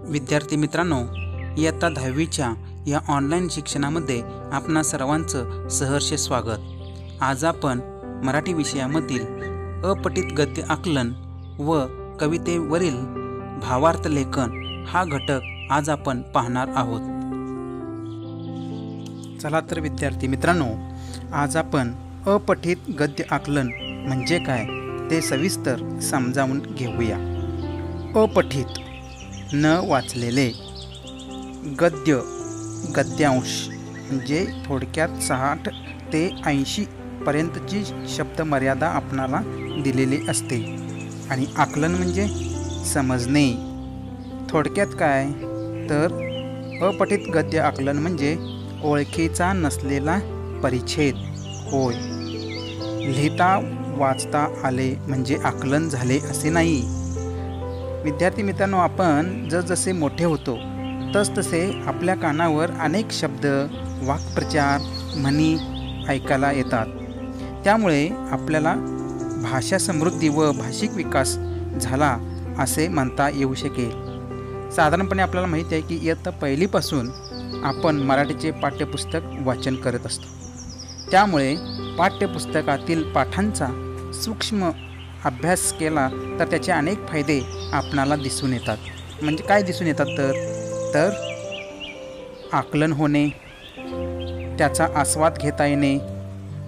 विद्यार्थी मित्रांनो, इयत्ता 10वीच्या या ऑनलाईन शिक्षणामध्ये आपणा सर्वांचं सहर्ष स्वागत। आज आपण मराठी विषयामधील अपठित गद्य आकलन व कवितेवरील भावार्थ लेखन हा घटक आज आपण पाहणार आहोत। चला तर विद्यार्थी मित्रांनो, आज आपण अपठित गद्य आकलन म्हणजे काय ते सविस्तर समजावून घेऊया। अपठित न वाचलेले, गद्य गद्यांश म्हणजे थोडक्यात 60 ते 80 पर्यंतची शब्द मर्यादा आपणाला दिलेली असते आणि आकलन म्हणजे समजणे। थोडक्यात काय तर अपठित गद्य आकलन म्हणजे ओळखीचा नसलेला परिच्छेद होय। लिहिता वाचता आले म्हणजे आकलन झाले असे नाही। विद्यार्थी मित्रांनो, आपण जसजसे मोठे होतो तसतसे आपल्या कानावर अनेक शब्द, वाक्प्रचार, म्हणी ऐकायला येतात। त्यामुळे आपल्याला भाषा समृद्धी व भाषिक विकास झाला असे म्हणता येऊ शकेल। साधारणपणे आपल्याला माहिती आहे की इयत्ता पहिलीपासून आपण मराठीचे पाठ्यपुस्तक वाचन करत असतो। त्यामुळे पाठ्यपुस्तकातील पाठांचा सूक्ष्म अभ्यास केला तर त्याचे अनेक फायदे आपणाला दिसून येतात। म्हणजे काय दिसून येतात तर आकलन होणे, त्याचा आस्वाद घेता येणे,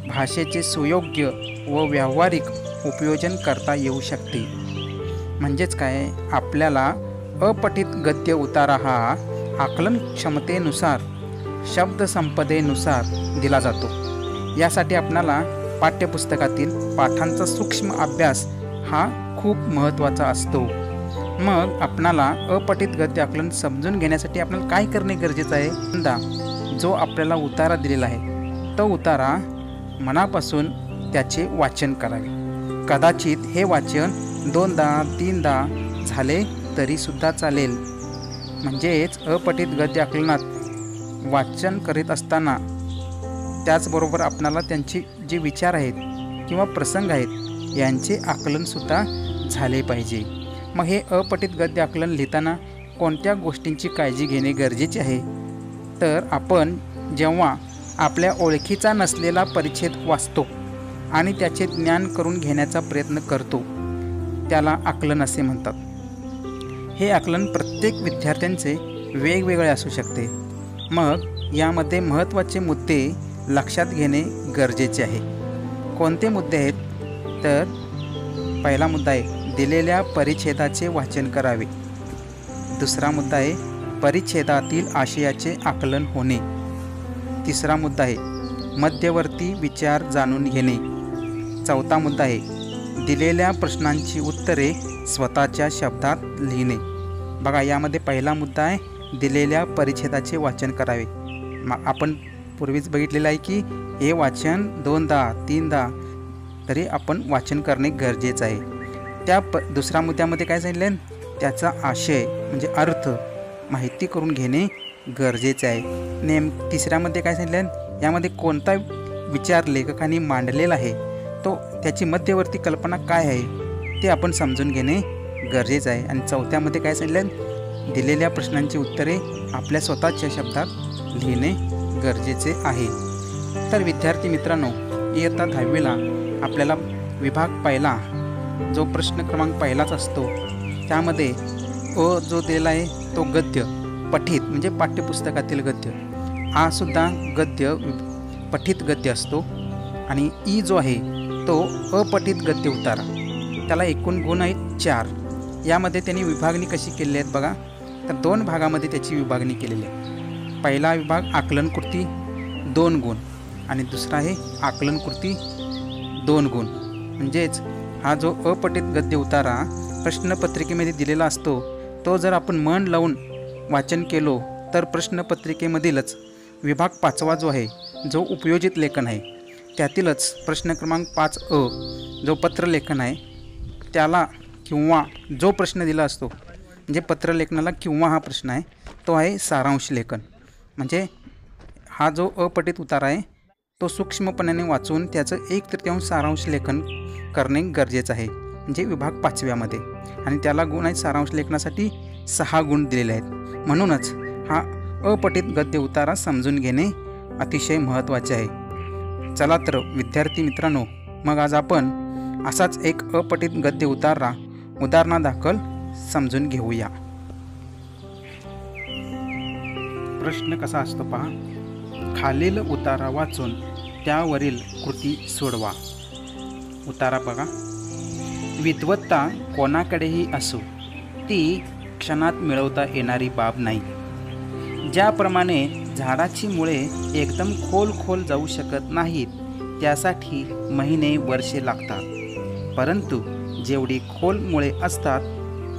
भाषेचे सुयोग्य व व्यावहारिक उपयोजन करता येऊ शकते। म्हणजेच काय, आपल्याला अपठित गद्य उतारा हा आकलन क्षमतेनुसार, शब्दसंपदेनुसार दिला जातो। यासाठी आपल्याला पाठ्यपुस्तकातील पाठांचा सूक्ष्म अभ्यास हा खूप महत्त्वाचा असतो। मग आपणाला अपठित गद्य आकलन समजून घेण्यासाठी आपल्याला काय करणे गरजेचं आहे? समजा जो आपल्याला उतारा दिलेला आहे तो उतारा मनापासून त्याचे वाचन करावे। कदाचित हे वाचन 2दा 3दा झाले तरीसुद्धा चालेल। म्हणजेच अपठित गद्य आकलनात वाचन करीत असताना त्याचबरोबर आपणाला त्यांचे जे विचार आहेत किंवा प्रसंग आहेत यांचे आकलनसुद्धा झाले पाहिजे। मग हे अपठित गद्य आकलन लिहिताना कोणत्या गोष्टींची काळजी घेणे गरजेचे आहे तर आपण जेव्हा आपल्या ओळखीचा नसलेला परिच्छेद वाचतो आणि त्याचे ज्ञान करून घेण्याचा प्रयत्न करतो त्याला आकलन असे म्हणतात। हे आकलन प्रत्येक विद्यार्थ्यांचे वेगवेगळे असू शकते। मग यामध्ये महत्त्वाचे मुद्दे लक्षात घेणे गरजेचे आहे। कोणते मुद्दे आहेत तर पहिला मुद्दा आहे दिलेल्या परिच्छेदाचे वाचन करावे। दुसरा मुद्दा आहे परिच्छेदातील आशयाचे आकलन होणे। तिसरा मुद्दा आहे मध्यवर्ती विचार जाणून घेणे। चौथा मुद्दा आहे दिलेल्या प्रश्नांची उत्तरे स्वतःच्या शब्दात लिहिणे। बघा, यामध्ये पहिला मुद्दा आहे दिलेल्या परिच्छेदाचे वाचन करावे। मग आपण पूर्वीच बघितलेलं आहे की हे वाचन 2दा 3दा तरी आपण वाचन करणे गरजेचं आहे। दुसऱ्या मुद्द्यामध्ये काय सांगितलं, त्याचा आशय म्हणजे अर्थ माहिती करून घेणे गरजेचं आहे। तिसऱ्यामध्ये काय सांगितलं, यामध्ये कोणता विचार लेखकांनी मांडलेला आहे तो त्याची मध्यवर्ती कल्पना काय आहे ते आपण समजून घेणे गरजेचं आहे। आणि चौथ्यामध्ये काय सांगितलं, दिलेल्या प्रश्नांची उत्तरे आपल्या स्वतःच्या शब्दात लिहिणे गरजेचे आहे। तर विद्यार्थी मित्रांनो, इयत्ता 10वीला आपल्याला विभाग पहिला जो प्रश्न क्रमांक पहिलाच असतो त्यामध्ये जो दिलेला आहे तो गद्य पठित म्हणजे पाठ्यपुस्तकातील गद्य हा सुद्धा गद्य पठित गद्य असतो। आणि ई जो आहे तो अपठित गद्य उतारा, त्याला एकूण गुण आहेत 4। यामध्ये त्यांनी विभागणी कशी केलेली आहेत बघा, तर 2 भागामध्ये त्याची विभागणी केलेली आहे। पहिला विभाग आकलन कृती 2 गुण आणि दुसरा आहे आकलन कृती 2 गुण। म्हणजेच हा जो अपठित गद्य उतारा प्रश्नपत्रिकेमध्ये दिलेला असतो तो जर आपण मन लावून वाचन केलो तर प्रश्नपत्रिकेमधीलच विभाग 5वा जो आहे जो उपयोजित लेखन आहे त्यातीलच प्रश्न क्रमांक 5अ जो पत्रलेखन आहे त्याला किंवा जो प्रश्न दिला असतो म्हणजे पत्रलेखनाला किंवा हा प्रश्न आहे तो आहे सारांश लेखन। म्हणजे हा जो अपठित उतारा आहे तो सूक्ष्मपणाने वाचून त्याचं 1/3 सारांश लेखन करणे गरजेचं आहे, म्हणजे विभाग 5व्यामध्ये। आणि त्याला गुण आहेत सारांश लेखनासाठी 6 गुण दिलेले आहेत। म्हणूनच हा अपठित गद्य उतारा समजून घेणे अतिशय महत्त्वाचे आहे। चला तर विद्यार्थी मित्रांनो, मग आज आपण असाच एक अपठित गद्य उतारा उदाहरणादाखल समजून घेऊया। प्रश्न कसा असतो पहा, खालील उतारा वाचून त्यावरील कृती सोडवा। उतारा बघा, विद्वत्ता कोणाकडेही असो ती क्षणात मिळवता येणारी बाब नाही। ज्याप्रमाणे झाडाची मुळे एकदम खोल जाऊ शकत नाहीत, त्यासाठी महिने वर्षे लागतात, परंतु जेवढी खोल मुळे असतात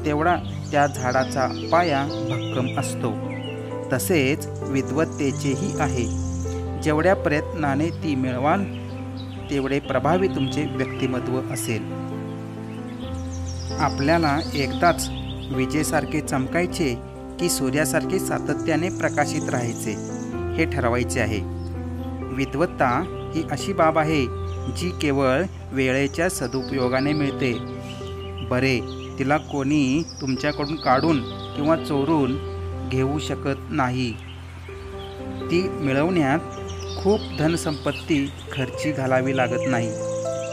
तेवढा त्या झाडाचा पाया भक्कम असतो। तसेच विद्वत्तेचेही आहे, जेवढ्या प्रयत्नाने ती मिळवाल तेवढे प्रभावी तुमचे व्यक्तिमत्व असेल। आपल्याला एकदाच विजेसारखे चमकायचे की सूर्यासारखे सातत्याने प्रकाशित राहायचे हे ठरवायचे आहे। विद्वत्ता ही अशी बाब आहे जी केवळ वेळेच्या सदुपयोगाने मिळते। बरे, तिला कोणी तुमच्याकडून काढून किंवा चोरून घेऊ शकत नाही। ती मिळवण्यात खूप धनसंपत्ती खर्ची घालावी लागत नाही,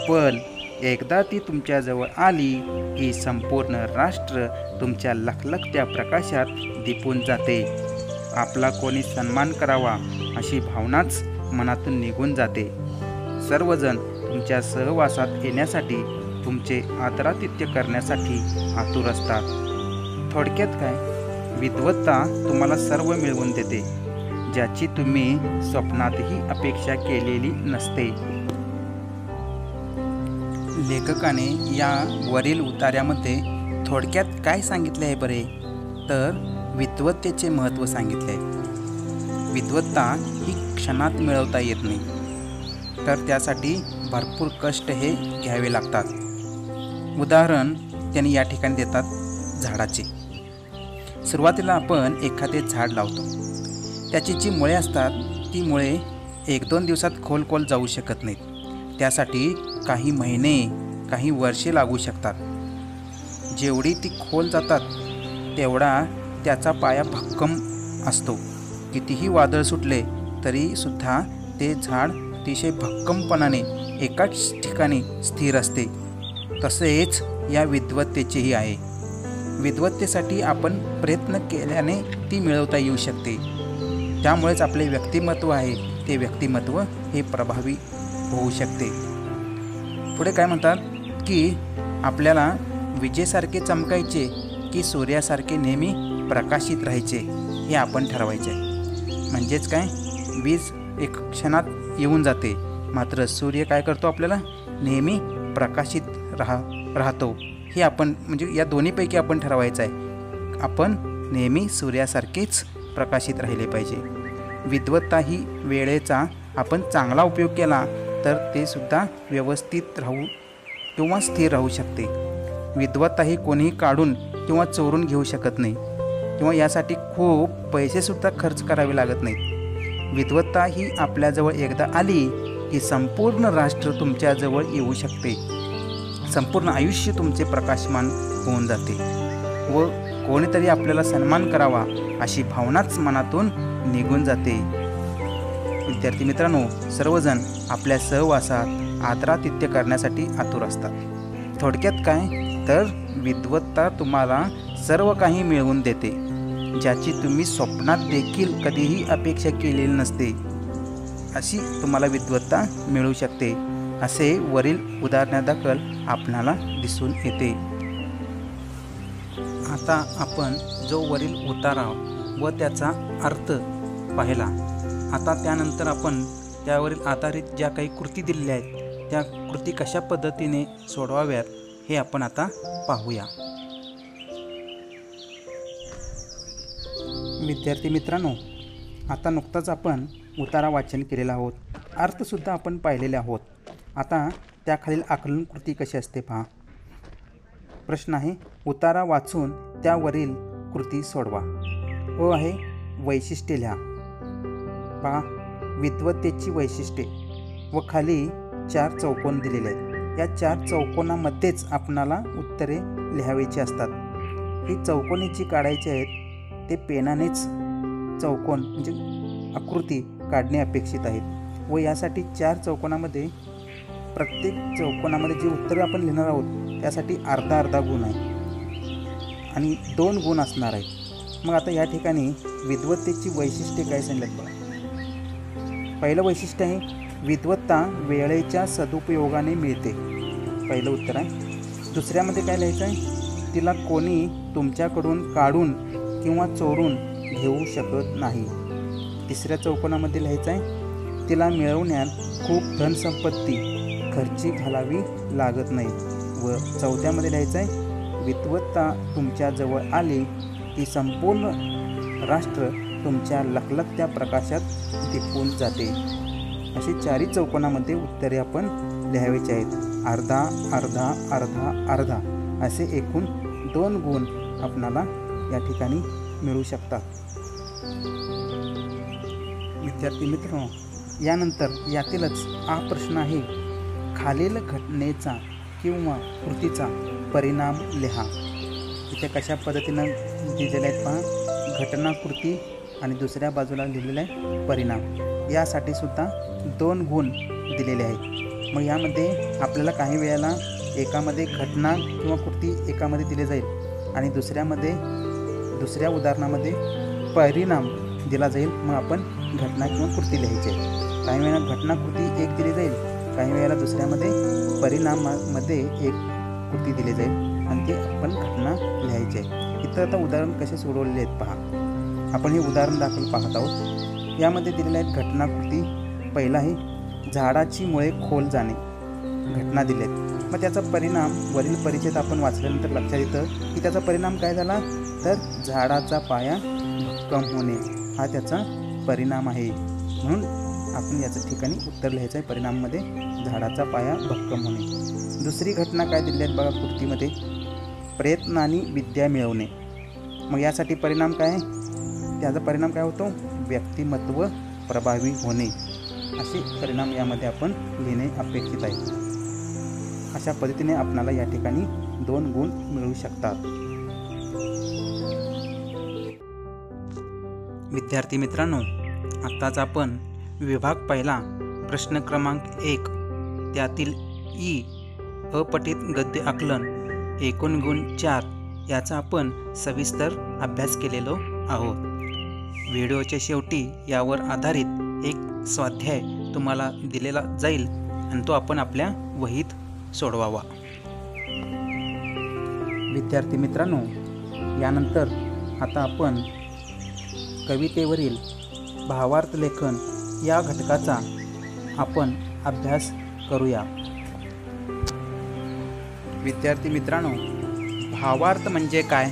पण एकदा ती तुमच्याजवळ आली की संपूर्ण राष्ट्र तुमच्या लखलखत्या प्रकाशात दिपून जाते। आपला कोणी सन्मान करावा अशी भावनाच मनातून निघून जाते। सर्वजण तुमच्या सहवासात येण्यासाठी, तुमचे आदरातिथ्य करण्यासाठी आतुर असतात। थोडक्यात काय, विद्वत्ता तुम्हाला सर्व मिळवून देते, ज्याची तुम्ही स्वप्नातही अपेक्षा केलेली नसते। लेखकाने या वरील उतार्यामध्ये थोडक्यात काय सांगितले आहे बरे, तर विद्वत्तेचे महत्त्व सांगितले आहे। विद्वत्ता ही क्षणात मिळवता येत नाही, तर त्यासाठी भरपूर कष्ट हे घ्यावे लागतात। उदाहरण त्यांनी या ठिकाणी देतात झाडाचे। सुरुवातीला आपण एखादे झाड लावतो, त्याची जी मुळे असतात ती मुळे 1-2 दिवसात खोल जाऊ शकत नाहीत, त्यासाठी काही महिने, काही वर्षे लागू शकतात। जेवढी ती खोल जातात तेवढा त्याचा पाया भक्कम असतो। कितीही वादळ सुटले तरी सुद्धा ते झाड अतिशय भक्कमपणाने एकाच ठिकाणी स्थिर असते। तसेच या विद्वत्तेचेही आहे। विद्वत्तेसाठी आपण प्रयत्न केल्याने ती मिळवता येऊ शकते। त्यामुळेच आपले व्यक्तिमत्व आहे ते व्यक्तिमत्व हे प्रभावी होऊ शकते। पुढे काय म्हणतात की आपल्याला विजेसारखे चमकायचे की सूर्यासारखे नेहमी प्रकाशित राहायचे हे आपण ठरवायचे आहे। म्हणजेच काय, वीज एक क्षणात येऊन जाते, मात्र सूर्य काय करतो, आपल्याला नेहमी प्रकाशित राहतो। हे आपण म्हणजे या दोन्हीपैकी आपण ठरवायचं आहे। आपण नेहमी सूर्यासारखेच प्रकाशित राहिले पाहिजे। विद्वत्ता ही वेळेचा आपण चांगला उपयोग केला तर ते सुद्धा व्यवस्थित राहू किंवा स्थिर राहू शकते। विद्वत्ता ही कोणीही काढून किंवा चोरून घेऊ शकत नाही, किंवा यासाठी खूप पैसेसुद्धा खर्च करावे लागत नाहीत। विद्वत्ता ही आपल्याजवळ एकदा आली की संपूर्ण राष्ट्र तुमच्याजवळ येऊ शकते, संपूर्ण आयुष्य तुमचे प्रकाशमान होऊन जाते व कोणीतरी आपल्याला सन्मान करावा अशी भावनाच मनातून निघून जाते। विद्यार्थी मित्रांनो, सर्वजण आपल्या सहवासात आदरातिथ्य करण्यासाठी आतुर असतात। थोडक्यात काय, तर विद्वत्ता तुम्हाला सर्व काही मिळवून देते, ज्याची तुम्ही स्वप्नात देखील कधीही अपेक्षा केलेली नसते, अशी तुम्हाला विद्वत्ता मिळू शकते, असे वरील उदाहरणादाखल आपणाला दिसून येते। आता आपण जो वरील उतारा व त्याचा अर्थ पाहिला, आता त्यानंतर आपण त्यावरील आधारित ज्या काही कृती दिलेल्या आहेत त्या कृती कशा पद्धतीने सोडवाव्यात हे आपण आता पाहूया। विद्यार्थी मित्रांनो, आता नुकताच आपण उतारा वाचन केलेला आहोत, अर्थसुद्धा आपण पाहिलेले आहोत। आता त्याखालील आकलन कृती कशी असते पहा। प्रश्न आहे, उतारा वाचून त्यावरील कृती सोडवा। आहे वैशिष्ट्ये लिहा। पहा, विद्वत्तेची वैशिष्ट्ये व खाली 4 चौकोन दिलेले आहेत। या 4 चौकोनामध्येच आपणाला उत्तरे लिहायची असतात। ही चौकोनीची काढायची आहेत ते पेनानेच चौकोन म्हणजे आकृती काढणे अपेक्षित आहेत व यासाठी 4 चौकोनामध्ये प्रत्येक चौकोनामध्ये जी उत्तरे आपण लिहिणार आहोत त्यासाठी अर्धा अर्धा गुण आहे आणि 2 गुण असणार आहेत। मग आता या ठिकाणी विद्वत्तेची वैशिष्ट्ये काय सांगितलं बघा। पहिलं वैशिष्ट्य आहे विद्वत्ता वेळेच्या सदुपयोगाने मिळते, पहिलं उत्तर आहे। दुसऱ्यामध्ये काय लिहायचं आहे, तिला कोणी तुमच्याकडून काढून किंवा चोरून घेऊ शकत नाही। तिसऱ्या चौकोनामध्ये लिहायचं आहे तिला मिळवण्यात खूप धनसंपत्ती खर्ची घालावी लागत नाही व चौथ्यामध्ये लिहायचं आहे विद्वत्ता तुमच्याजवळ आली की संपूर्ण राष्ट्र तुमच्या लखलखत्या प्रकाशात दिपून जाते। अशी 4 चौकोनामध्ये उत्तरे आपण लिहायची आहेत। अर्धा अर्धा अर्धा अर्धा असे एकूण 2 गुण आपणाला या ठिकाणी मिळू शकतात। विद्यार्थी मित्रांनो, यानंतर यातीलच हा प्रश्न आहे खालील घटनेचा किंवा कृतीचा परिणाम लिहा। इथे कशा पद्धतीनं दिलेले आहेत पहा, घटना कृती आणि दुसऱ्या बाजूला लिहिलेला आहे परिणाम। यासाठी सुद्धा 2 गुण दिलेले आहेत। मग यामध्ये आपल्याला काही वेळेला एकामध्ये घटना किंवा कृती एकामध्ये दिले जाईल आणि दुसऱ्या उदाहरणामध्ये परिणाम दिला जाईल। मग आपण घटना किंवा कृती लिहायची आहे। काही वेळेला घटना कृती एक दिली जाईल, काही वेळेला दुसऱ्यामध्ये परिणामामध्ये एक कृती दिली जाईल आणि ते आपण घटना लिहायची आहे। इथं आता उदाहरण कसे सोडवलेले आहेत पहा। आपण हे उदाहरण दाखल पाहत आहोत। यामध्ये दिलेले आहेत घटना कृती। पहिला आहे झाडाची मुळे खोल जाणे, घटना दिली आहेत। मग त्याचा परिणाम वरील परिच्छेद आपण वाचल्यानंतर लक्षात येतं की त्याचा परिणाम काय झाला, तर झाडाचा पाया भक्कम होणे हा त्याचा परिणाम आहे। म्हणून आपण याच्या ठिकाणी उत्तर लिहायचं आहे परिणाममध्ये झाडाचा पाया भक्कम होणे। दुसरी घटना काय दिली आहे बघा कृतीमध्ये, प्रयत्नाने विद्या मिळवणे। मग यासाठी परिणाम काय, त्याचा परिणाम काय होतो, व्यक्तिमत्व प्रभावी होणे। असे परिणाम यामध्ये आपण लिहिणे अपेक्षित आहे। अशा पद्धतीने आपल्याला या ठिकाणी 2 गुण मिळू शकतात। विद्यार्थी मित्रांनो, आत्ताच आपण विभाग पहिला प्रश्न क्रमांक 1 त्यातील ई अपठित गद्य आकलन एकूण गुण 4 याचा आपण सविस्तर अभ्यास केलेलो आहोत। व्हिडिओच्या शेवटी यावर आधारित एक स्वाध्याय तुम्हाला दिलेला जाईल आणि तो आपण आपल्या वहीत सोडवावा। विद्यार्थी मित्रांनो, यानंतर आता आपण कवितेवरील भावार्थ लेखन या घटकाचा आपण अभ्यास करूया। विद्यार्थी मित्रांनो, भावार्थ म्हणजे काय,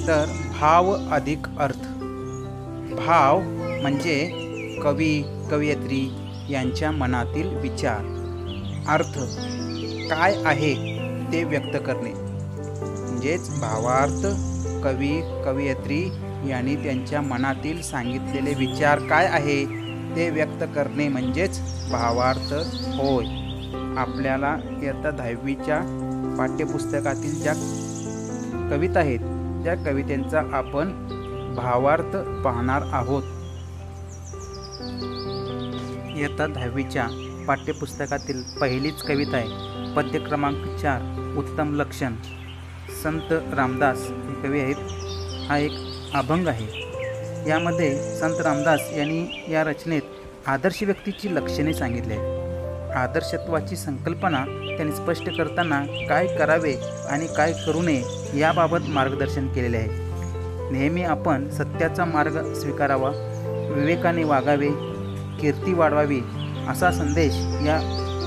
तर भाव अधिक अर्थ। भाव म्हणजे कवी कवयित्री यांच्या मनातील विचार, अर्थ काय आहे ते व्यक्त करणे म्हणजेच भावार्थ। कवी कवयित्री यांनी त्यांच्या मनातील सांगितलेले विचार काय आहे ते व्यक्त करणे म्हणजेच भावार्थ होय। आपल्याला इयत्ता 10वीच्या पाठ्यपुस्तकातील ज्या कविता आहेत त्या कवितेचा आपण भावार्थ पाहणार आहोत। इयत्ता 10वीच्या पाठ्यपुस्तकातील पहिलीच कविता आहे पद्य क्रमांक 4 उत्तम लक्षण। संत रामदास हे कवी आहेत। हा एक अभंग आहे। यामध्ये संत रामदास यांनी या रचनेत आदर्श व्यक्तीची लक्षणे सांगितली आहेत। आदर्शत्वाची संकल्पना त्यांनी स्पष्ट करताना काय करावे आणि काय करू नये याबाबत मार्गदर्शन केलेले आहे। नेहमी आपण सत्याचा मार्ग स्वीकारावा, विवेकाने वागावे, कीर्ती वाढवावी असा संदेश या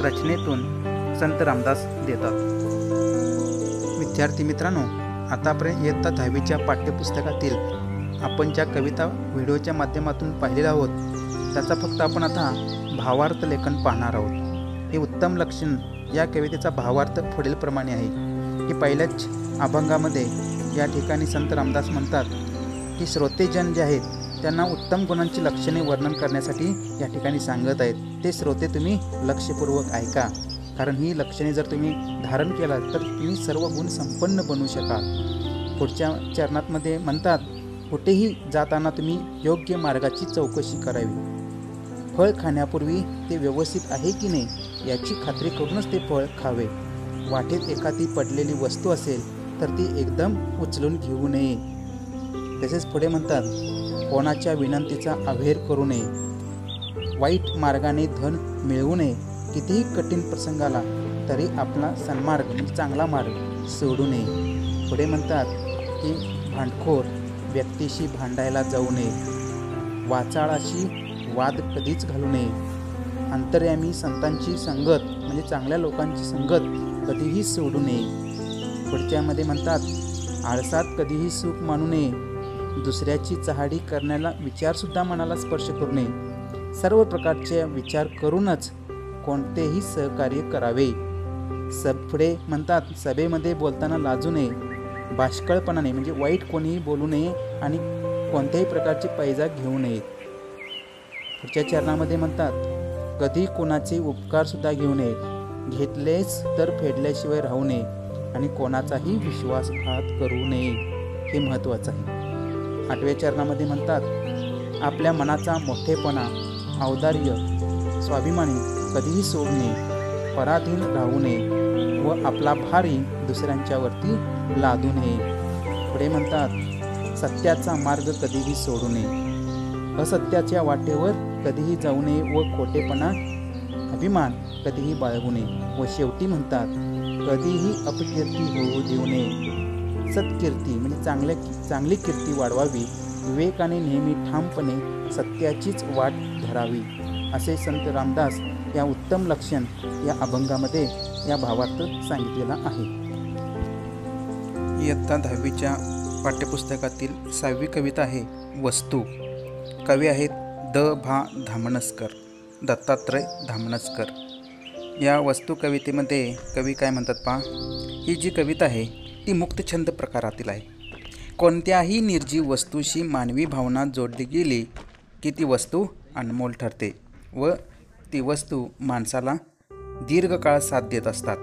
रचनेतून संत रामदास देतात। विद्यार्थी मित्रांनो, आतापर्यंत इयत्ता 10वीच्या पाठ्यपुस्तकातील आपण ज्या कविता व्हिडिओच्या माध्यमातून पाहिलेल्या आहोत त्याचा फक्त आपण आता भावार्थ लेखन पाहणार आहोत। हे उत्तम लक्षण या कवितेचा भावार्थ पुढीलप्रमाणे आहे की पहिल्याच अभंगामध्ये या ठिकाणी संत रामदास म्हणतात की श्रोतेजन जे आहेत त्यांना उत्तम गुणांची लक्षणे वर्णन करण्यासाठी या ठिकाणी सांगत आहेत। ते श्रोते तुम्ही लक्षपूर्वक ऐका, कारण ही लक्षणे जर तुम्ही धारण केलात तर तुम्ही सर्व गुण संपन्न बनू शकाल। पुढच्या चरणातमध्ये म्हणतात, कुठेही जाताना तुम्ही योग्य मार्गाची चौकशी करावी. फळ खाण्यापूर्वी ते व्यवस्थित आहे की नाही याची खात्री करूनच ते फळ खावे. वाटेत एखादी पडलेली वस्तू असेल तर ती एकदम उचलून घेऊ नये. तसेच पुढे म्हणतात, कोणाच्या विनंतीचा अव्हेर करू नये. वाईट मार्गाने धन मिळवू नये. कितीही कठीण प्रसंग आला तरी आपला सन्मार्ग म्हणजे चांगला मार्ग सोडू नये. पुढे म्हणतात की भांडखोर व्यक्तीशी भांडायला जाऊ नये. वाचाळाशी वाद कधीच घालू नये. अंतर्यामी संतांची संगत म्हणजे चांगल्या लोकांची संगत कधीही सोडू नये. पुढच्यामध्ये म्हणतात, आळसात कधीही सुख मानू नये. दुसऱ्याची चहाडी करण्याला विचारसुद्धा मनाला स्पर्श करू नये. सर्व प्रकारचे विचार करूनच कोणतेही सहकार्य करावे. पुढे म्हणतात, सभेमध्ये बोलताना लाजू नये. बाष्कळपणाने म्हणजे वाईट कोणीही बोलू नये आणि कोणत्याही प्रकारचे पैजा घेऊ नयेत. पुढच्या चरणामध्ये म्हणतात, कधी कोणाचे उपकारसुद्धा घेऊ नयेत. घेतलेच तर फेडल्याशिवाय राहू नये आणि कोणाचाही विश्वासघात करू नये. हे महत्त्वाचं आहे. 8व्या चरणामध्ये म्हणतात, आपल्या मनाचा मोठेपणा, औदार्य, स्वाभिमानी कधीही सोडू नये. पराधीन राहू नये व आपला भारी दुसऱ्यांच्यावरती लादू नये. पुढे म्हणतात, सत्याचा मार्ग कधीही सोडू नये. असत्याच्या वाटेवर कधीही जाऊ नये व खोटेपणा, अभिमान कधीही बाळगू नये. व शेवटी म्हणतात, कधीही अपकीर्ती होऊ देऊ नये. सत्कीर्ती म्हणजे चांगली कीर्ती वाढवावी. विवेकाने नेहमी ठामपणे सत्याचीच वाट धरावी. असे संत रामदास या उत्तम लक्षण या अभंगामध्ये या भावार्थ सांगितलेला आहे. इयत्ता 10वीच्या पाठ्यपुस्तकातील 6वी कविता आहे वस्तू. कवी आहेत द.भा. धामणसकर, दत्तात्रय धामणसकर. या वस्तू कवितेमध्ये कवी काय म्हणतात पहा. ही जी कविता आहे ती मुक्तछंद प्रकारातील आहे. कोणत्याही निर्जीव वस्तूशी मानवी भावना जोडली गेली की ती वस्तू अनमोल ठरते व ती वस्तू माणसाला दीर्घकाळ साथ देत असतात.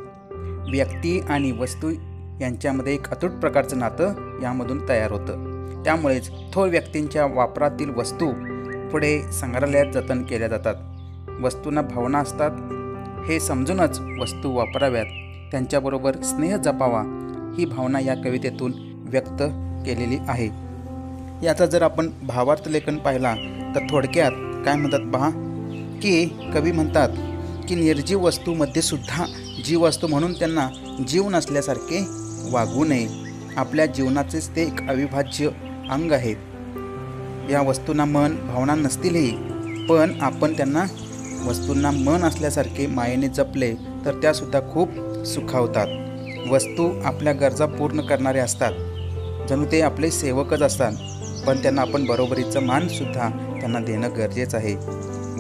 व्यक्ती आणि वस्तू यांच्यामध्ये एक अतूट प्रकारचं नातं यामधून तयार होतं. त्यामुळेच थोर व्यक्तींच्या वापरातील वस्तू पुढे संग्रहालयात जतन केल्या जातात. वस्तूंना भावना असतात हे समजूनच वस्तू वापराव्यात. त्यांच्याबरोबर स्नेह जपावा ही भावना या कवितेतून व्यक्त केलेली आहे. याचा जर आपण भावार्थ लेखन पाहिला तर थोडक्यात काय म्हणतात पहा की कवी म्हणतात की निर्जीव वस्तूमध्ये सुद्धा जीव असतो म्हणून त्यांना जीव नसल्यासारखे वागू नये. आपल्या जीवनाचेच ते एक अविभाज्य अंग आहेत. या वस्तूंना मन भावना नसतीलही पण आपण त्यांना वस्तूंना मन असल्यासारखे मायेने जपले तर त्यासुद्धा खूप सुखावतात. वस्तू आपल्या गरजा पूर्ण करणारे असतात. जणू ते आपले सेवकच असतात. पण त्यांना आपण बरोबरीचं मानसुद्धा त्यांना देणं गरजेचं आहे.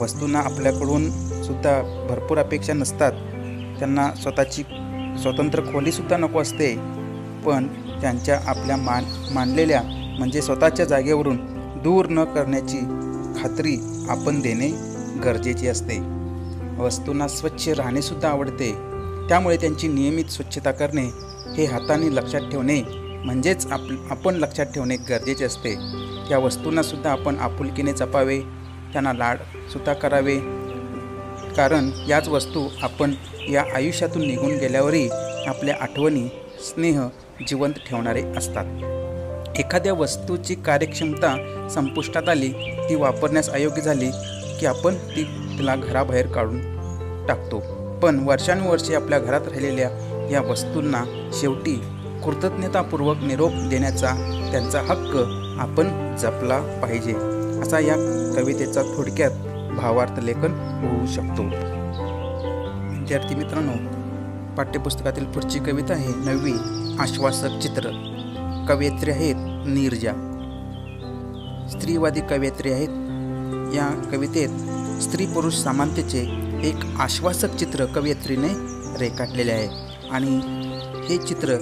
वस्तूंना आपल्याकडून सुद्धा भरपूर अपेक्षा नसतात. त्यांना स्वतःची स्वतंत्र खोलीसुद्धा नको असते. पण त्यांच्या आपल्या मानलेल्या म्हणजे स्वतःच्या जागेवरून दूर न करण्याची खात्री आपण देणे गरजेचे असते. वस्तूंना स्वच्छ राहणेसुद्धा आवडते. त्यामुळे त्यांची नियमित स्वच्छता करणे हे हाताने लक्षात ठेवणे म्हणजेच आपण लक्षात ठेवणे गरजेचे असते. त्या वस्तूंनासुद्धा आपण आपुलकीने जपावे. त्यांना लाडसुद्धा करावे. कारण याच वस्तू आपण या आयुष्यातून निघून गेल्यावरही आपल्या आठवणी स्नेह जिवंत ठेवणारे असतात. एखाद्या वस्तूची कार्यक्षमता संपुष्टात आली ती वापरण्यास अयोग्य झाली की आपण तिला घराबाहेर काढून टाकतो. पण वर्षानुवर्षे आपल्या घरात राहिलेल्या या वस्तूंना शेवटी कृतज्ञतापूर्वक निरोप देण्याचा त्यांचा हक्क आपण जपला पाहिजे. असा या कवितेचा थोडक्यात भावार्थ लेखन होऊ शकतो. विद्यार्थी मित्रांनो, पाठ्यपुस्तकातील पुढची कविता आहे 9वी आश्वासक चित्र. कवयित्री आहेत नीरजा. स्त्रीवादी कवयित्री आहेत. या कवितेत स्त्री पुरुष समानतेचे एक आश्वासक चित्र कवयित्रीने रेखाटलेले आहे आणि हे चित्र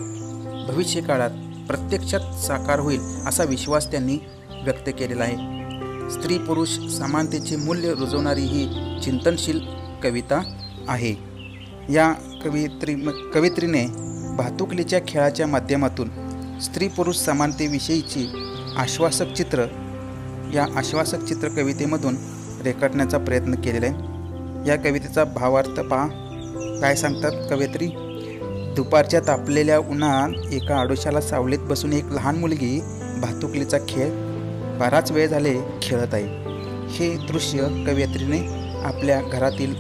भविष्यकाळात प्रत्यक्षात साकार होईल असा विश्वास त्यांनी व्यक्त केलेला आहे. स्त्री पुरुष समानतेचे मूल्य रुजवणारी ही चिंतनशील कविता आहे. या कवयित्रीने भातुकलीच्या खेळाच्या माध्यमातून स्त्री पुरुष समानतेविषयीची आश्वासक चित्र या आश्वासक चित्र कवितेमधून रेखाटण्याचा प्रयत्न केलेला आहे। या कवितेचा भावार्थ पहा, काय सांगतात कवयित्री। दुपारच्या तापलेल्या उन्हात एका आडोशाला सावलीत बसून एक लहान मुलगी भातुकलीचा खेळ बराच वेळ झाले खेळत आहे। हे दृश्य कवयित्रीने आपल्या घरातील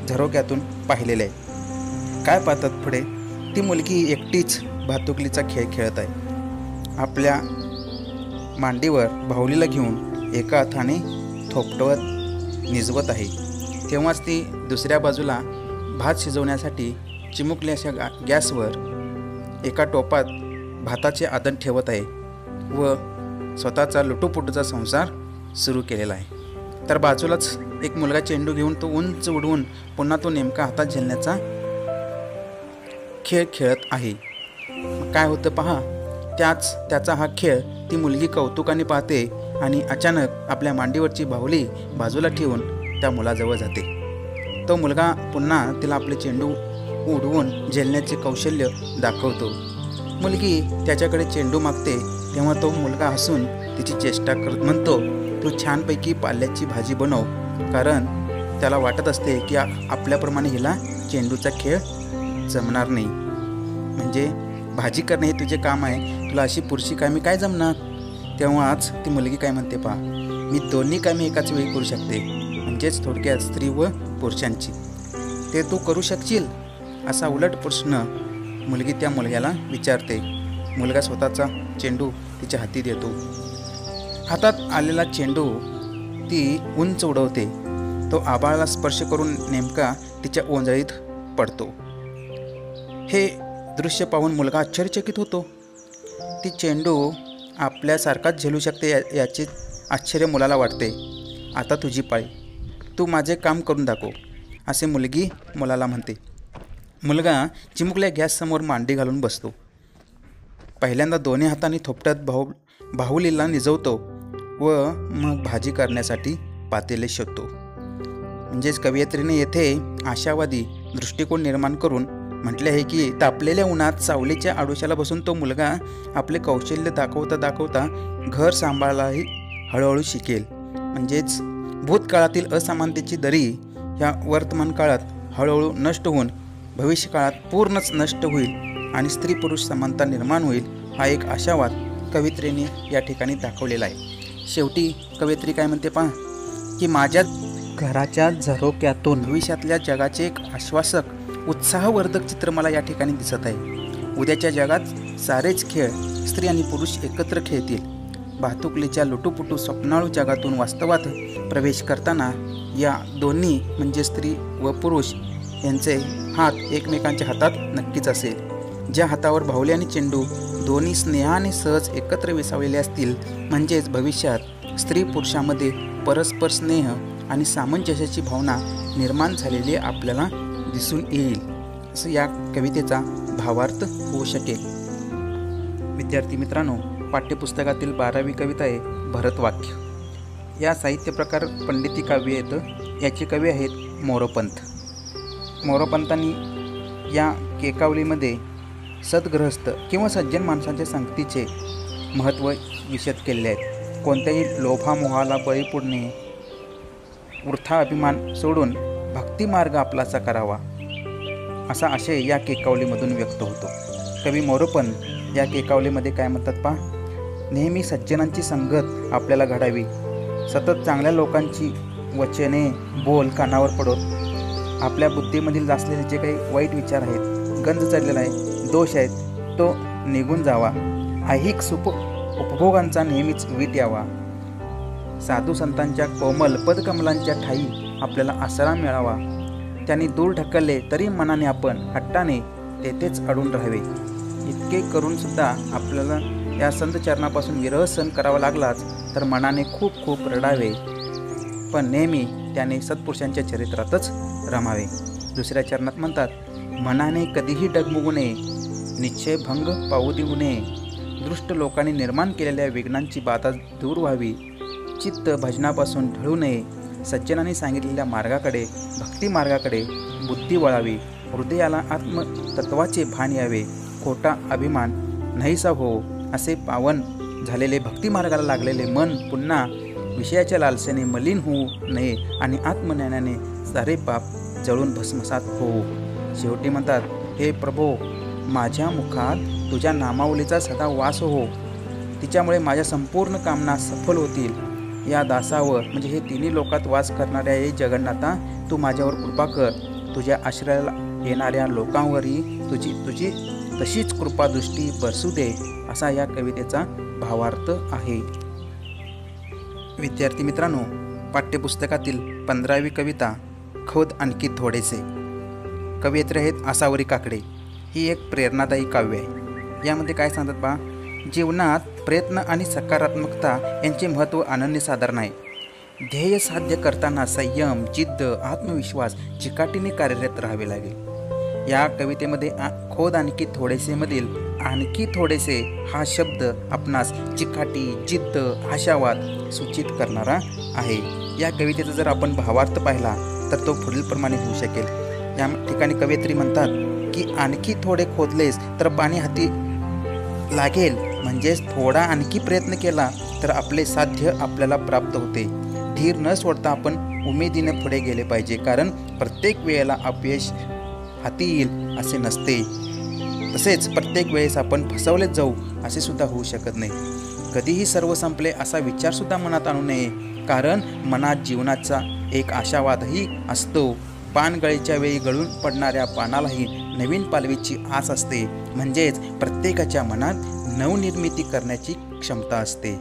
झरोक्यातून पाहिलेले आहे। काय पाहतात पुढे, ती मुलगी एकटीच भातुकलीचा खेळ खेळत आहे। आपल्या मांडीवर बाहुलीला घेऊन एका हाताने थोपटवत निजवत आहे। तेव्हाच ती दुसऱ्या बाजूला भात शिजवण्यासाठी चिमुकल्या अशा गॅसवर एका टोपात भाताचे आदन ठेवत आहे व स्वतःचा लुटूपुटूचा संसार सुरू केलेला आहे। तर बाजूलाच एक मुलगा चेंडू घेऊन तो उंच उडवून पुन्हा तो नेमका हातात झेलण्याचा खेळ खेळत आहे। काय होतं पहा, त्याचा हा खेळ ती मुलगी कौतुकाने पाहते आणि अचानक आपल्या मांडीवरची बाहुली बाजूला ठेवून त्या मुलाजवळ जाते। तो मुलगा पुन्हा तिला आपले चेंडू उडवून झेलण्याचे कौशल्य दाखवतो। मुलगी त्याच्याकडे चेंडू मागते तेव्हा तो मुलगा हसून तिची चेष्टा करत म्हणतो, तू छानपैकी पाल्याची भाजी बनव, कारण त्याला वाटत असते की आपल्याप्रमाणे हिला चेंडूचा खेळ जमणार नाही, म्हणजे भाजी करणे हे तुझे काम आहे, तुला अशी पुरुषी कामे काय जमणार। तेव्हाच ती मुलगी काय म्हणते पहा, मी दोन्ही कामे एकाच वेळी करू शकते, म्हणजेच थोडक्यात स्त्री व पुरुषांची। ते तू करू शकशील असा उलट प्रश्न मुलगी त्या मुलग्याला विचारते। मुलगा स्वतःचा चेंडू तिच्या हाती देतो। हातात आलेला चेंडू ती उंच उडवते, तो आभाळाला स्पर्श करून नेमका तिच्या ओंजळीत पडतो। हे दृश्य पाहून मुलगा आश्चर्यचकित होतो। ती चेंडू आपल्यासारखाच झेलू शकते याचे आश्चर्य मुलाला वाटते। आता तुझी पाळी, तू माझे काम करून दाखव, असे मुलगी मुलाला म्हणते। मुलगा चिमुकल्या गॅससमोर मांडी घालून बसतो। पहिल्यांदा दोन्ही हातांनी थोपटत बाहुलीला निजवतो व मग भाजी करण्यासाठी पातेले शोधतो। म्हणजेच कवयित्रीने येथे आशावादी दृष्टिकोन निर्माण करून म्हटले आहे की तापलेल्या उन्हात सावलीच्या आडोशाला बसून तो मुलगा आपले कौशल्य दाखवता घर सांभाळायलाही हळूहळू शिकेल। म्हणजेच भूतकाळातील असमानतेची दरी ह्या वर्तमान काळात हळूहळू नष्ट होऊन भविष्यकाळात पूर्णच नष्ट होईल आणि स्त्री पुरुष समानता निर्माण होईल, हा एक आशावाद कवयित्रीने या ठिकाणी दाखवलेला आहे। शेवटी कवयित्री काय म्हणते पहा, की माझ्या घराच्या झरोक्यातून भविष्यातल्या जगाचे एक आश्वासक उत्साहवर्धक चित्र मला या ठिकाणी दिसत आहे। उद्याच्या जगात सारेच खेळ स्त्री आणि पुरुष एकत्र खेळतील। भातुकलीच्या लुटूपुटू स्वप्नाळू जगातून वास्तवात प्रवेश करताना या दोन्ही म्हणजे स्त्री व पुरुष यांचे हात एकमेकांच्या हातात नक्कीच असेल। ज्या हातावर बाहुली आणि चेंडू दोन्ही स्नेहाने सहज एकत्र विसावलेले असतील, म्हणजेच भविष्यात स्त्री पुरुषामध्ये परस्पर स्नेह आणि सामंजस्याची भावना निर्माण झालेली आपल्याला दिसून येईल, असं या कवितेचा भावार्थ होऊ शकेल। विद्यार्थी मित्रांनो, पाठ्यपुस्तकातील 12वी कविता आहे भरतवाक्य। या साहित्य प्रकार पंडिती काव्य येतं। याचे कवी आहेत मोरोपंत। मोरोपंतांनी या केकावलीमध्ये सद्गृहस्थ किंवा सज्जन माणसांच्या संगतीचे महत्त्व विशद केले आहेत। कोणत्याही लोभामोहाला बळी पडणे, वृथा अभिमान सोडून भक्तिमार्ग आपलासा करावा, असा आशय या केकावलीमधून व्यक्त होतो। कवी मोरोपंत या केकावलीमध्ये काय म्हणतात पहा, नेहमी सज्जनांची संगत आपल्याला घडावी, सतत चांगल्या लोकांची वचने बोल कानावर पडोत आपल्या बुद्धीमधील असलेले जे काही वाईट विचार आहेत, गंज चढलेला आहे, दोष आहेत, तो निघून जावा। ऐहिक सुख उपभोगांचा नेहमीच वीट यावा। साधू संतांच्या कोमल पदकमलांच्या ठाई आपल्याला आसरा मिळावा। त्यांनी दूर ढकलले तरी मनाने आपण हट्टाने तेथेच अडून राहावे। इतके करून सुद्धा आपल्याला या संत चरणापासून विरह सहन करावा लागलाच तर मनाने खूप खूप रडावे, पण नेहमी त्याने सत्पुरुषांच्या चरित्रातच रमावे। दुसऱ्या चरणात म्हणतात, मनाने कधीही डगमगू नये, निश्चय भंग पाहू देऊ नये, दृष्ट लोकांनी निर्माण केलेल्या विघ्नांची बाधा दूर व्हावी, चित्त भजनापासून ढळू नये, सज्जनांनी सांगितलेल्या मार्गाकडे भक्ती मार्गाकडे बुद्धी वळावी, हृदयाला आत्मतत्वाचे भान यावे, खोटा अभिमान नाहीसा हो, असे पावन झालेले भक्तिमार्गाला लागलेले मन पुन्हा विषयाच्या लालसेने मलिन होऊ नये आणि आत्मज्ञानाने सारे पाप जळून भस्मसात होऊ. शेवटी म्हणतात, हे प्रभो, माझ्या मुखात तुझ्या नामावलीचा सदा वास हो, तिच्यामुळे माझ्या संपूर्ण कामना सफल होतील. या दासावर म्हणजे हे तिन्ही लोकात वास करणाऱ्या हे जगन्नाथा, तू माझ्यावर कृपा कर. तुझ्या आश्रयाला येणाऱ्या लोकांवरही तुझी तशीच कृपादृष्टी बरसू दे, असा या कवितेचा भावार्थ आहे. विद्यार्थी मित्रांनो, पाठ्यपुस्तकातील 15वी कविता खोद आणखी थोडेसे. कवयित्री आहेत आसावरी काकडे. ही एक प्रेरणादायी काव्य आहे. यामध्ये काय सांगतात पहा, जीवनात प्रयत्न आणि सकारात्मकता यांचे महत्त्व अनन्यसाधारण आहे. ध्येय साध्य करताना संयम, जिद्द, आत्मविश्वास चिकाटीने कार्यरत राहावे लागेल. या कवितेमध्ये खोद आणखी थोडेसे मधील आणखी थोडेसे हा शब्द आपणास चिकाटी, जिद्द, आशावाद सूचित करणारा आहे. या कवितेचा जर आपण भावार्थ पाहिला तर तो पुढीलप्रमाणे होऊ शकेल. या ठिकाणी कवयित्री म्हणतात की आणखी थोडे खोदलेस तर पाणी हाती लागेल, म्हणजेच थोडा आणखी प्रयत्न केला तर आपले साध्य आपल्याला प्राप्त होते. धीर न सोडता आपण उमेदीने पुढे गेले पाहिजे, कारण प्रत्येक वेळेला अपयश हाती येईल असे नसते. तसेच प्रत्येक वेळेस आपण फसवलेच जाऊ असे सुद्धा होऊ शकत नाही. कधीही सर्व संपले असा विचारसुद्धा मनात आणू नये, कारण मनात जीवनाचा एक आशावादही असतो. पानगळीच्या वेळी गळून पडणाऱ्या पानालाही नवीन पालवीची आस असते. म्हणजेच प्रत्येकाच्या मनात नवनिर्मिती करण्याची क्षमता असते.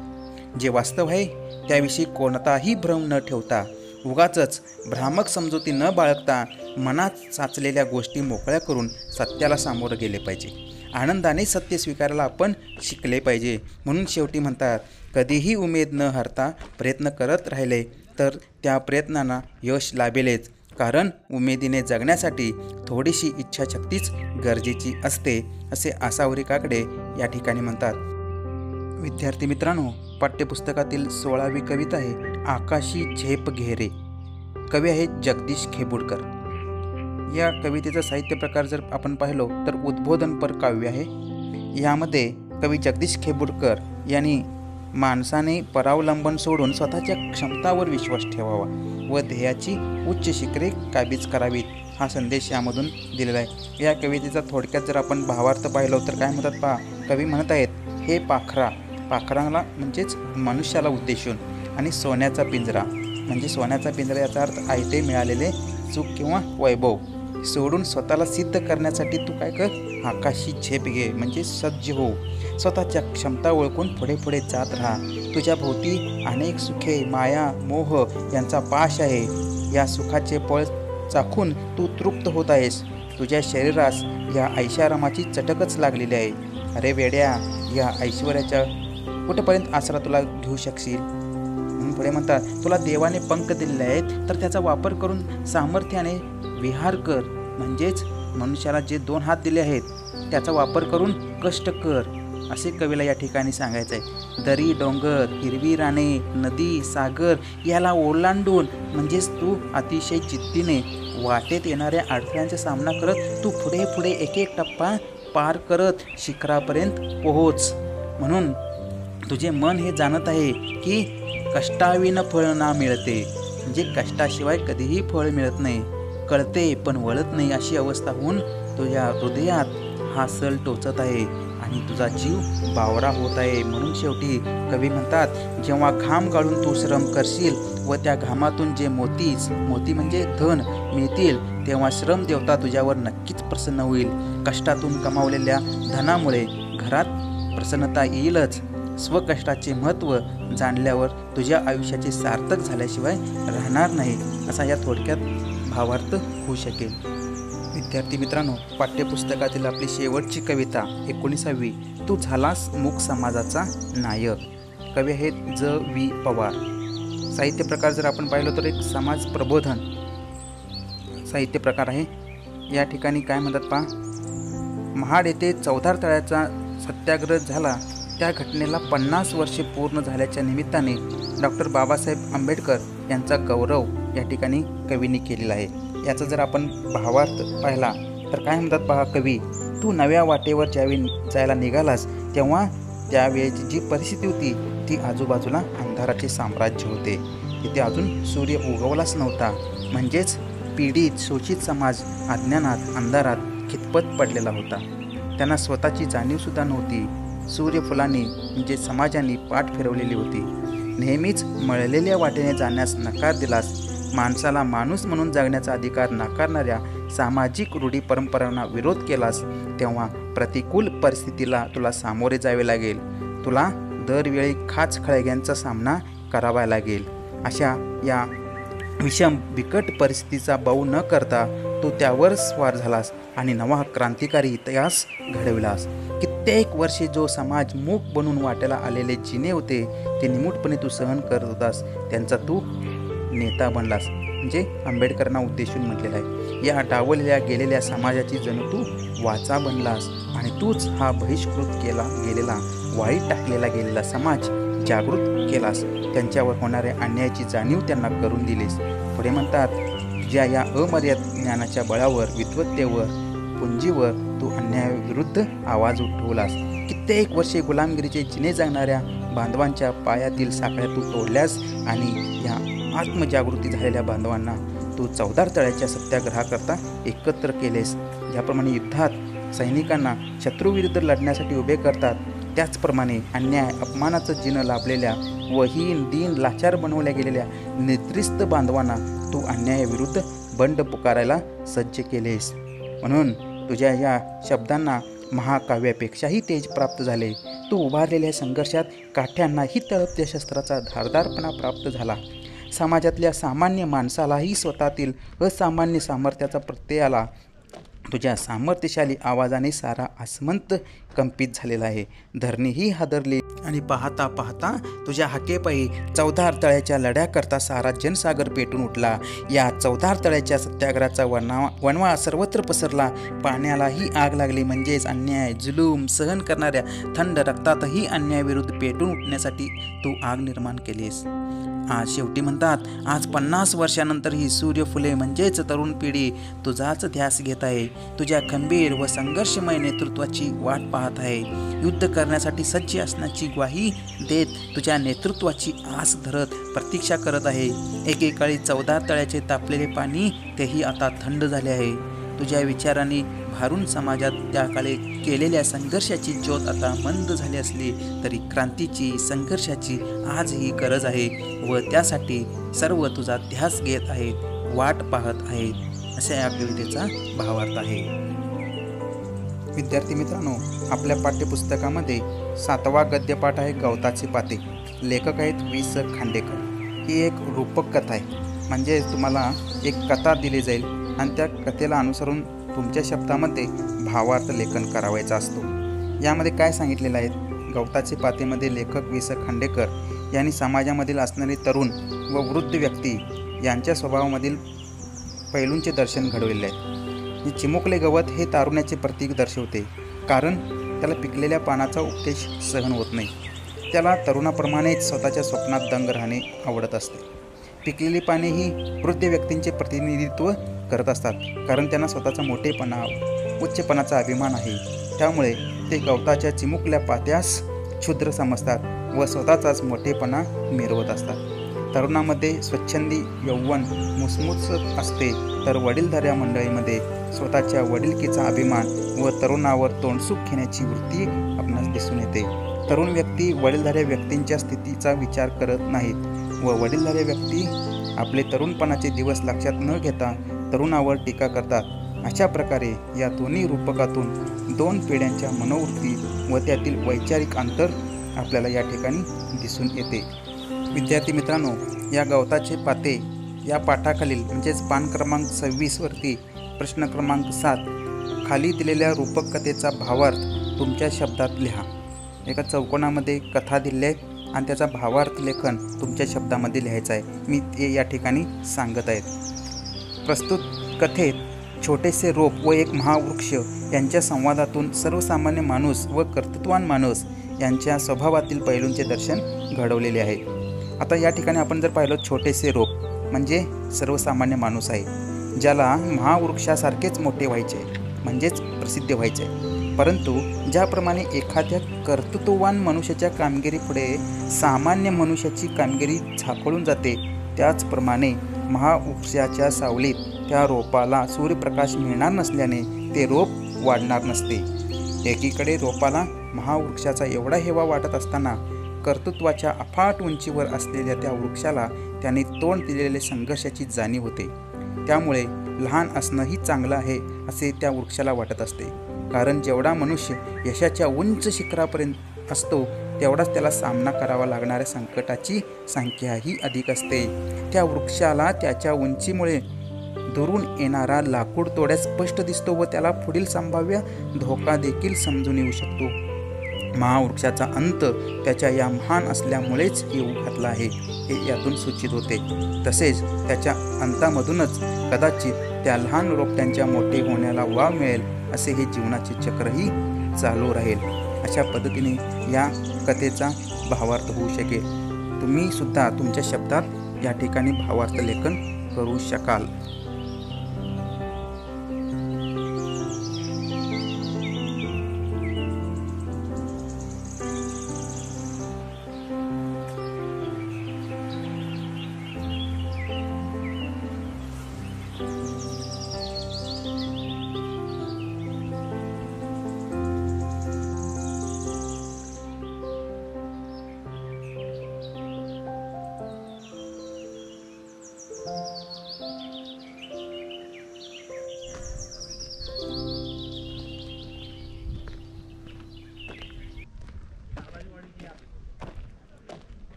जे वास्तव आहे त्याविषयी कोणताही भ्रम न ठेवता, उगाचच भ्रामक समजुती न बाळगता मनात साचलेल्या गोष्टी मोकळ्या करून सत्याला सामोरं गेले पाहिजे. आनंदाने सत्य स्वीकारायला आपण शिकले पाहिजे. म्हणून शेवटी म्हणतात, कधीही उमेद न हरता प्रयत्न करत राहिले तर त्या प्रयत्नांना यश लाभेलच, कारण उमेदीने जगण्यासाठी थोडीशी इच्छाशक्तीच गरजेची असते, असे आसावरी काकडे या ठिकाणी म्हणतात. विद्यार्थी मित्रांनो, पाठ्यपुस्तकातील 16वी कविता आहे आकाशी झेप घेरे. कवी आहेत जगदीश खेबुडकर. या कवितेचा साहित्य प्रकार जर आपण पाहिलो तर उद्बोधनपर काव्य आहे. यामध्ये कवी जगदीश खेबुडकर यांनी माणसाने परावलंबन सोडून स्वतःच्या क्षमतावर विश्वास ठेवावा व ध्येयाची उच्च शिखरे काबीज करावीत, हा संदेश यामधून दिलेला आहे. या कवितेचा थोडक्यात जर आपण भावार्थ पाहिलो तर काय म्हणतात पहा, कवी म्हणत आहेत, हे पाखराला म्हणजेच मनुष्याला उद्देशून, आणि सोन्याचा पिंजरा म्हणजे सोन्याचा पिंजरा याचा अर्थ आयते मिळालेले सुख किंवा वैभव सोडून स्वतःला सिद्ध करण्यासाठी तू काय कर, आकाशी झेप घे म्हणजे सज्ज हो. स्वतःच्या क्षमता ओळखून पुढे पुढे जात राहा. तुझ्या भोवती अनेक सुखे, माया, मोह यांचा पाश आहे. या सुखाचे फळ चाखून तू तृप्त होत आहेस. तुझ्या शरीरास या ऐशारामाची चटकच लागलेली आहे. अरे वेड्या, या ऐश्वर्याच्या कुठेपर्यंत आसरा तुला घेऊ शकशील. म्हणून पुढे म्हणतात, तुला देवाने पंख दिलेले आहेत तर त्याचा वापर करून सामर्थ्याने विहार कर. म्हणजेच मनुष्याला जे 2 हात दिले आहेत त्याचा वापर करून कष्ट कर, असे कवीला या ठिकाणी सांगायचं आहे. दरी, डोंगर, हिरवी राने, नदी, सागर याला ओलांडून म्हणजेच तू अतिशय जिद्दीने वाटेत येणाऱ्या अडथळ्यांचा सामना करत तू पुढे पुढे एक एक टप्पा पार करत शिखरापर्यंत पोहोच. म्हणून तुझे मन हे जाणत आहे की कष्टाविना फळ ना मिळते, म्हणजे कष्टाशिवाय कधीही फळ मिळत नाही. कळते पण वळत नाही अशी अवस्था होऊन तुझ्या हृदयात हा सल टोचत आहे आणि तुझा जीव बावरा होत आहे. म्हणून शेवटी कवी म्हणतात, जेव्हा घाम गाळून तू श्रम करशील व त्या घामातून जे मोती म्हणजे धन मिळतील, तेव्हा श्रम देवता तुझ्यावर नक्कीच प्रसन्न होईल. कष्टातून कमावलेल्या धनामुळे घरात प्रसन्नता येईलच. स्वकष्टाचे महत्त्व जाणल्यावर तुझ्या आयुष्याचे सार्थक झाल्याशिवाय राहणार नाही, असा या थोडक्यात भावार्थ होऊ शकेल. विद्यार्थी मित्रांनो, पाठ्यपुस्तकातील आपली शेवटची कविता 19वी, तू झालास मूक समाजाचा नायक. कवी आहेत ज. वी. पवार. साहित्य प्रकार जर आपण पाहिलो तर एक समाज प्रबोधन साहित्य प्रकार आहे. या ठिकाणी काय म्हणतात पहा, महाड येथे चौधार तळ्याचा सत्याग्रह झाला त्या घटनेला 50 वर्षे पूर्ण झाल्याच्या निमित्ताने डॉक्टर बाबासाहेब आंबेडकर यांचा गौरव या ठिकाणी कवींनी केलेला आहे. याचा जर आपण भावार्थ पाहिला तर काय म्हणतात पहा कवी, तू नव्या वाटेवर ज्यावेळी जायला निघालास तेव्हा त्यावेळेची जी परिस्थिती होती ती आजूबाजूला अंधाराचे साम्राज्य होते. तिथे अजून सूर्य उगवलाच नव्हता. म्हणजेच पीडित शोषित समाज अज्ञानात अंधारात खितपत पडलेला होता. त्यांना स्वतःची जाणीवसुद्धा नव्हती. सूर्यफुलांनी म्हणजे समाजाने पाठ फिरवलेली होती. नेहमीच मळलेल्या वाटेने जाण्यास नकार दिलास, माणसाला माणूस म्हणून जगण्याचा अधिकार नाकारणाऱ्या सामाजिक रूढी परंपरांना विरोध केलास, तेव्हा प्रतिकूल परिस्थितीला तुला सामोरे जावे लागेल. तुला दरवेळी खाचखळग्यांचा सामना करावा लागेल. अशा या विषम बिकट परिस्थितीचा बाऊ न करता तू त्यावर स्वार झालास आणि नवा क्रांतिकारी इतिहास घडविलास. कित्येक वर्षे जो समाज मूक बनून वाट्याला आलेले जिने होते ते निमूटपणे तू सहन करत होतास, त्यांचा तू नेता बनलास. म्हणजे आंबेडकरांना उद्देशून म्हटलेलं आहे. या डावलल्या गेलेल्या समाजाची जणू तू वाचा बनलास आणि तूच हा बहिष्कृत केला गेलेला, वाईट टाकलेला गेलेला समाज जागृत केलास. त्यांच्यावर होणाऱ्या अन्यायाची जाणीव त्यांना करून दिलीस. पुढे म्हणतात, तुझ्या या अमर्याद ज्ञानाच्या बळावर, विद्वत्तेवर, पुंजीवर तू अन्यायाविरुद्ध आवाज उठवलास. कित्येक वर्षे गुलामगिरीचे जिने जगणाऱ्या बांधवांच्या पायातील साखळ्या तू तोडल्यास आणि या आत्मजागृती झालेल्या बांधवांना तू चौदार तळ्याच्या सत्याग्रहाकरता एकत्र केलेस. ज्याप्रमाणे युद्धात सैनिकांना शत्रूविरुद्ध लढण्यासाठी उभे करतात, त्याचप्रमाणे अन्याय अपमानाचं जिनं लाभलेल्या व हीन दीन लाचार बनवल्या गेलेल्या निद्रिस्त बांधवांना तू अन्यायाविरुद्ध बंड पुकारायला सज्ज केलेस. म्हणून तुझ्या या शब्दांना महाकाव्यापेक्षाही तेज प्राप्त झाले. तू उभारलेल्या संघर्षात काठ्यांनाही तळपत्या शस्त्राचा धारदारपणा प्राप्त झाला. समाजातल्या सामान्य माणसालाही स्वतःतील असामान्य सामर्थ्याचा प्रत्यय आला. तुझ्या सामर्थ्यशाली आवाजाने सारा आसमंत कंपित झालेला आहे. धरणीही हादरली आणि पाहता पाहता तुझ्या हाकेपायी चौदार तळ्याच्या लढ्याकरता सारा जनसागर पेटून उठला. या चौदार तळ्याच्या सत्याग्रहाचा वणवा सर्वत्र पसरला. पाण्यालाही आग लागली. म्हणजेच अन्याय जुलूम सहन करणाऱ्या थंड रक्तातही अन्यायाविरुद्ध पेटून उठण्यासाठी तू आग निर्माण केलीस. आज शेवटी म्हणतात, आज 50 वर्षानंतर ही सूर्यफुले म्हणजेच तरुण पिढी तुझाच ध्यास घेत आहे. तुझ्या खंबीर व संघर्षमय नेतृत्वाची वाट पाहत आहे. युद्ध करण्यासाठी सज्ज असण्याची ग्वाही देत तुझ्या नेतृत्वाची आस धरत प्रतीक्षा करत आहे. एकेकाळी चौदार तळ्याचे तापलेले पाणी तेही आता थंड झाले आहे. तुझ्या विचारांनी भारून समाजात त्या काळी केलेल्या संघर्षाची ज्योत आता मंद झाली असली तरी क्रांतीची, संघर्षाची आजही गरज आहे व त्यासाठी सर्व तुझा ध्यास घेत आहेत, वाट पाहत आहेत, असा या कवितेचा भावार्थ आहे. विद्यार्थी मित्रांनो, आपल्या पाठ्यपुस्तकामध्ये 7वा गद्यपाठ आहे गवताचे पाते. लेखक आहेत वि.स. खांडेकर. ही एक रूपक कथा आहे. म्हणजे तुम्हाला एक कथा दिली जाईल आणि त्या कथेला अनुसरून तुमच्या शब्दामध्ये भावार्थ लेखन करावायचा असतो. यामध्ये काय सांगितलेलं आहे, गवताचे पातेमध्ये लेखक वि.स. खांडेकर यांनी समाजामधील असणारे तरुण व वृद्ध व्यक्ती यांच्या स्वभावामधील पैलूंचे दर्शन घडवलेले आहे. चिमुकले गवत हे तारुण्याचे प्रतीक दर्शवते, कारण त्याला पिकलेल्या पानाचा उपदेश सहन होत नाही. त्याला तरुणाप्रमाणेच स्वतःच्या स्वप्नात दंग राहणे आवडत असते. पिकलेली पाने ही वृद्ध व्यक्तींचे प्रतिनिधित्व करत असतात, कारण त्यांना स्वतःचा मोठेपणा, उच्चपणाचा अभिमान आहे. त्यामुळे ते गवताच्या चिमुकल्या पात्यास क्षुद्र समजतात व स्वतःचाच मोठेपणा मिरवत असतात. तरुणामध्ये स्वच्छंदी यौवन मुसमुसत असते, तर वडीलधाऱ्या मंडळीमध्ये स्वतःच्या वडिलकीचा अभिमान व तरुणावर तोंडसूक घेण्याची वृत्ती आपणास दिसून येते. तरुण व्यक्ती वडीलधाऱ्या व्यक्तींच्या स्थितीचा विचार करत नाहीत व वडीलधाऱ्या व्यक्ती आपले तरुणपणाचे दिवस लक्षात न घेता तरुणावर टीका करतात. अशा प्रकारे या दोन्ही रूपकातून 2 पिढ्यांच्या मनोवृत्ती व त्यातील वैचारिक अंतर आपल्याला या ठिकाणी दिसून येते. विद्यार्थी मित्रांनो, या गवताचे पाते या पाठाखालील म्हणजेच पान क्रमांक 26 वरती प्रश्न क्रमांक 7 खाली दिलेल्या रूपक कथेचा भावार्थ तुमच्या शब्दात लिहा. एका चौकोनामध्ये कथा दिली आहे आणि त्याचा भावार्थ लेखन तुमच्या शब्दामध्ये लिहायचा आहे. मी ते या ठिकाणी सांगत आहेत. प्रस्तुत कथेत छोटेसे रोप व एक महावृक्ष यांच्या संवादातून सर्वसामान्य माणूस व कर्तृत्ववान माणूस यांच्या स्वभावातील पैलूंचे दर्शन घडवलेले आहे. आता या ठिकाणी आपण जर पाहिलं, छोटेसे रोप म्हणजे सर्वसामान्य माणूस आहे, ज्याला महावृक्षासारखेच मोठे व्हायचे म्हणजेच प्रसिद्ध व्हायचे. परंतु ज्याप्रमाणे एखाद्या कर्तृत्ववान मनुष्याच्या कामगिरीपुढे सामान्य मनुष्याची कामगिरी झाकोळून जाते, त्याचप्रमाणे महावृक्षाच्या सावलीत त्या रोपाला सूर्यप्रकाश मिळणार नसल्याने ते रोप वाढणार नसते. एकीकडे रोपाला महावृक्षाचा एवढा हेवा वाटत असताना कर्तृत्वाच्या अफाट उंचीवर असलेल्या त्या वृक्षाला त्याने तोंड दिलेले संघर्षाची जाणीव होते. त्यामुळे लहान असणंही चांगलं आहे असे त्या वृक्षाला वाटत असते. कारण जेवढा मनुष्य यशाच्या उंच शिखरापर्यंत असतो तेवढाच त्याला सामना करावा लागणाऱ्या संकटाची संख्याही अधिक असते. त्या वृक्षाला त्याच्या उंचीमुळे दुरून येणारा लाकूड तोड्यात स्पष्ट दिसतो व त्याला पुढील संभाव्य धोका देखील समजून येऊ शकतो. महावृक्षाचा अंत त्याच्या या महान असल्यामुळेच येऊ घातला आहे हे यातून सूचित होते. तसेच त्याच्या अंतामधूनच कदाचित त्या लहान रोपट्यांच्या मोठे होण्याला वाव मिळेल असे हे जीवनाचे चक्रही चालू राहील. अशा पद्धतीने या कथेचा भावार्थ होऊ शकेल. तुम्ही सुद्धा तुमच्या शब्दात या ठिकाणी भावार्थ लेखन करू शकाल.